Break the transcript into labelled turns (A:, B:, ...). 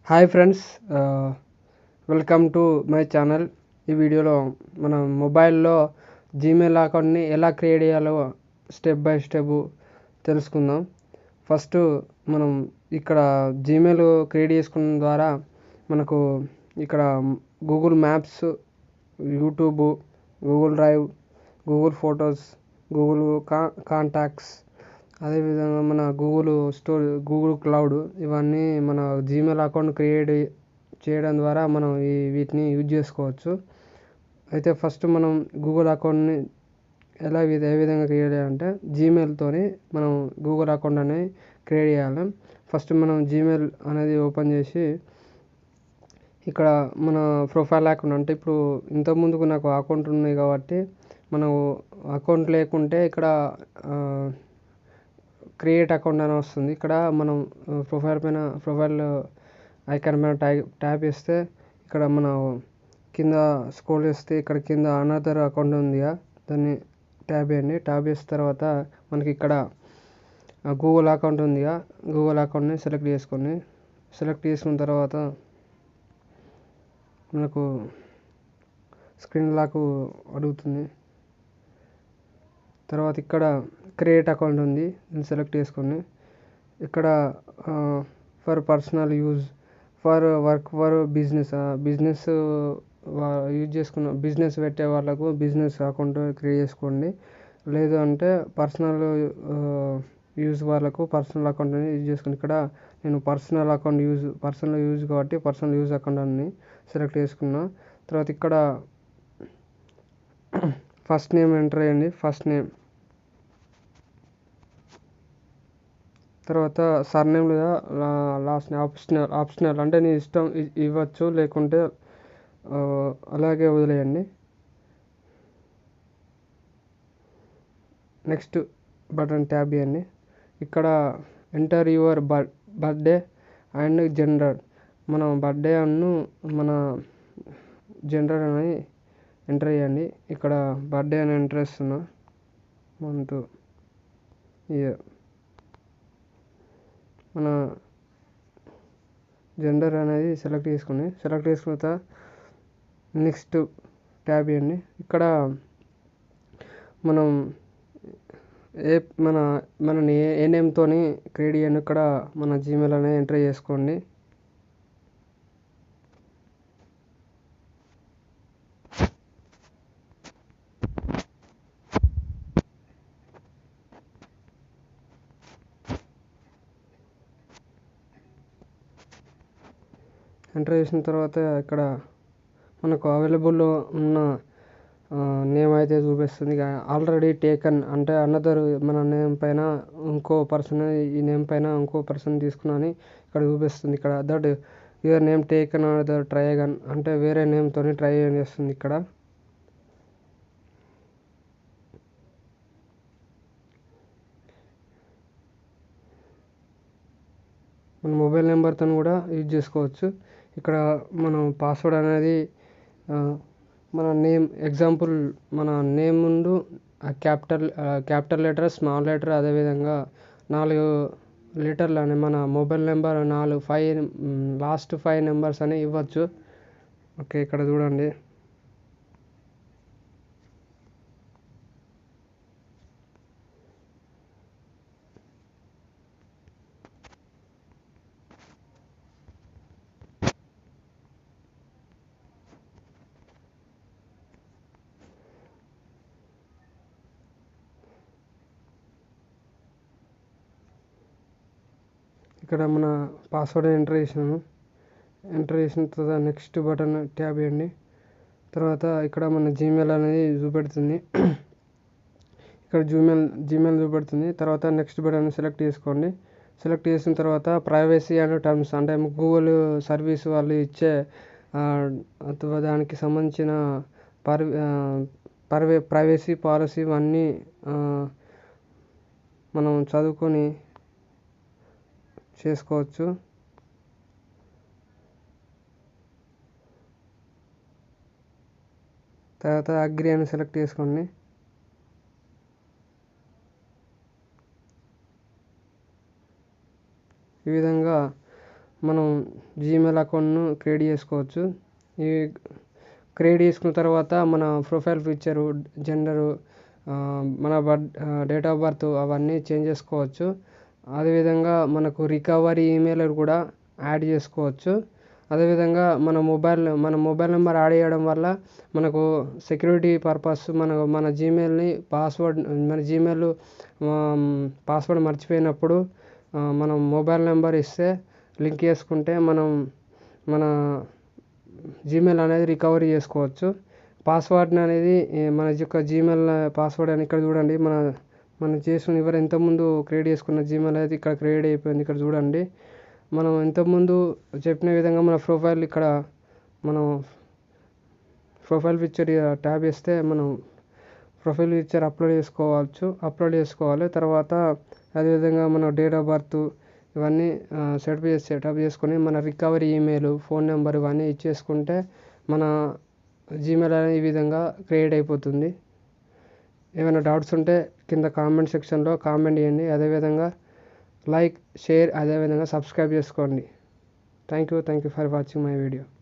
A: Hi friends, welcome to my channel. ఈ వీడియోలో మనం మొబైల్లో జీమెయిల్ అకౌంట్ని ఎలా క్రియేట్ చేయాలో స్టెప్ బై స్టెప్ తెలుసుకుందాం. ఫస్ట్ మనం ఇక్కడ జీమెయిల్ క్రియేట్ చేసుకున్న ద్వారా మనకు ఇక్కడ Google maps, YouTube, Google drive, Google photos, Google contacts, అదేవిధంగా మన గూగుల్ క్లౌడ్, ఇవన్నీ మన జీమెయిల్ అకౌంట్ క్రియేట్ చేయడం ద్వారా మనం వీటిని యూజ్ చేసుకోవచ్చు. అయితే ఫస్ట్ మనం గూగుల్ అకౌంట్ని ఏ విధంగా క్రియేట్ చేయాలంటే జీమెయిల్తోని మనం గూగుల్ అకౌంట్ అనేది క్రియేట్ చేయాలి. ఫస్ట్ మనం జీమెయిల్ అనేది ఓపెన్ చేసి ఇక్కడ మన ప్రొఫైల్ అకౌంట్, అంటే ఇప్పుడు ఇంతకుముందుకు నాకు అకౌంట్ ఉన్నాయి కాబట్టి మనం అకౌంట్ లేకుంటే ఇక్కడ క్రియేట్ అకౌంట్ అని వస్తుంది. ఇక్కడ మనం ప్రొఫైల్ ఐకాన్ పైన ట్యాప్ చేస్తే ఇక్కడ మనం కింద స్క్రోల్ చేస్తే ఇక్కడ కింద అనదర్ అకౌంట్ ఉందిగా, దాన్ని ట్యాప్ చేయండి. ట్యాప్ చేసిన తర్వాత మనకి ఇక్కడ గూగుల్ అకౌంట్ ఉందిగా, గూగుల్ అకౌంట్ని సెలెక్ట్ చేసుకోండి. సెలెక్ట్ చేసుకున్న తర్వాత మనకు స్క్రీన్ లాక్ అడుగుతుంది. తర్వాత ఇక్కడ క్రియేట్ అకౌంట్ ఉంది, దీన్ని సెలెక్ట్ చేసుకోండి. ఇక్కడ for personal use, for work, for business use చేసుకున్న బిజినెస్ పెట్టే వాళ్ళకు బిజినెస్ అకౌంట్ క్రియేట్ చేసుకోండి. లేదు అంటే పర్సనల్ యూజ్ వాళ్ళకు పర్సనల్ అకౌంట్ అనేది యూజ్ చేసుకోండి. ఇక్కడ నేను పర్సనల్ యూజ్ కాబట్టి పర్సనల్ యూజ్ అకౌంట్ అని సెలెక్ట్ చేసుకున్నా. తర్వాత ఇక్కడ ఫస్ట్ నేమ్ ఎంటర్ చేయండి, ఫస్ట్ నేమ్. తర్వాత సర్నేమ్ లేదా లాస్ట్ నేమ్ ఆప్షనల్, అంటే నీ ఇష్టం ఇవ్వచ్చు, లేకుంటే అలాగే వదిలేయండి. నెక్స్ట్ బటన్ ట్యాప్ చేయండి. ఇక్కడ enter your birthday and gender, మన బర్త్డే అను మన జెండర్ అనేది ఎంటర్ చేయండి. ఇక్కడ బర్త్డే అని ఎంటర్ చేస్తున్నా, మంత్, ఇయర్, మన జెండర్ అనేది సెలెక్ట్ చేసుకుని సెలెక్ట్ తర్వాత నెక్స్ట్ ట్యాప్ చేయండి. ఇక్కడ మనం మన ఏ నేమ్తోని క్రియేట్ చేయండి. ఇక్కడ మన జీమెయిల్ అనేది ఎంటర్ చేసుకోండి. ఎంటర్ చేసిన తర్వాత ఇక్కడ మనకు అవైలబుల్లో ఉన్న నేమ్ అయితే చూపిస్తుంది. ఆల్రెడీ టేకన్ అంటే అనదర్ మన నేమ్ పైన ఇంకో పర్సన్, ఈ నేమ్ పైన ఇంకో పర్సన్ తీసుకున్నా అని ఇక్కడ చూపిస్తుంది. ఇక్కడ that your name taken another try again, అంటే వేరే నేమ్తో ట్రై చేస్తుంది. ఇక్కడ మన మొబైల్ నెంబర్తో కూడా యూజ్ చేసుకోవచ్చు. ఇక్కడ మనం పాస్వర్డ్ అనేది మన నేమ్, ఎగ్జాంపుల్ మన నేమ్ ముందు క్యాపిటల్ లెటర్, స్మాల్ లెటర్, అదేవిధంగా 4 లెటర్లు అని మన మొబైల్ నెంబర్ లాస్ట్ 5 నెంబర్స్ అని ఇవ్వచ్చు. ఓకే, ఇక్కడ చూడండి. ఇక్కడ మన పాస్వర్డ్ ఎంటర్ చేసిన తర్వాత నెక్స్ట్ బటన్ ట్యాప్ చేయండి. తర్వాత ఇక్కడ మన జీమెయిల్ అనేది చూపెడుతుంది. ఇక్కడ జీమెయిల్ చూపెడుతుంది. తర్వాత నెక్స్ట్ బటన్ సెలెక్ట్ చేసుకోండి. సెలెక్ట్ చేసిన తర్వాత ప్రైవసీ అండ్ టర్మ్స్, అంటే గూగుల్ సర్వీస్ వాళ్ళు ఇచ్చే అథవా దానికి సంబంధించిన ప్రైవసీ పాలసీ ఇవన్నీ మనం చదువుకొని చేసుకోవచ్చు. తర్వాత అగ్రి అని సెలెక్ట్ చేసుకోండి. ఈ విధంగా మనం జీమెయిల్ అకౌంట్ను క్రియేట్ చేసుకోవచ్చు. ఈ క్రియేట్ చేసుకున్న తర్వాత మన ప్రొఫైల్ పిక్చరు, జెండరు, మన డేట్ ఆఫ్ బర్త్ అవన్నీ చేంజ్ చేసుకోవచ్చు. అదేవిధంగా మనకు రికవరీ ఈమెయిల్ కూడా యాడ్ చేసుకోవచ్చు. అదేవిధంగా మన మొబైల్ నెంబర్ యాడ్ చేయడం వల్ల మనకు సెక్యూరిటీ పర్పస్ మన జీమెయిల్ని పాస్వర్డ్ మర్చిపోయినప్పుడు మనం మొబైల్ నెంబర్ ఇస్తే లింక్ చేసుకుంటే మనం మన జీమెయిల్ అనేది రికవరీ చేసుకోవచ్చు. పాస్వర్డ్ అనేది మన యొక్క జీమెయిల్ పాస్వర్డ్ అని ఇక్కడ చూడండి. మనం చేసుకున్న ఎవరు ఇంతకుముందు క్రియేట్ చేసుకున్న జీమెయిల్ అయితే ఇక్కడ క్రియేట్ అయిపోయింది. ఇక్కడ చూడండి, మనం ఇంతకుముందు చెప్పిన విధంగా మన ప్రొఫైల్ ఇక్కడ మనం ప్రొఫైల్ పిక్చర్ ట్యాబ్ చేస్తే మనం ప్రొఫైల్ పిక్చర్ అప్లోడ్ చేసుకోవాలి. తర్వాత అదేవిధంగా మన డేట్ ఆఫ్ బర్త్ ఇవన్నీ సెటప్ చేసుకొని మన రికవరీ ఈమెయిల్, ఫోన్ నెంబర్ ఇవన్నీ ఇచ్చేసుకుంటే మన జీమెయిల్ అనేది ఈ విధంగా క్రియేట్ అయిపోతుంది. ఏమైనా డౌట్స్ ఉంటే కింద కామెంట్ సెక్షన్లో కామెంట్ చేయండి. అదేవిధంగా లైక్, షేర్, అదేవిధంగా సబ్స్క్రైబ్ చేసుకోండి. Thank you for watching my video.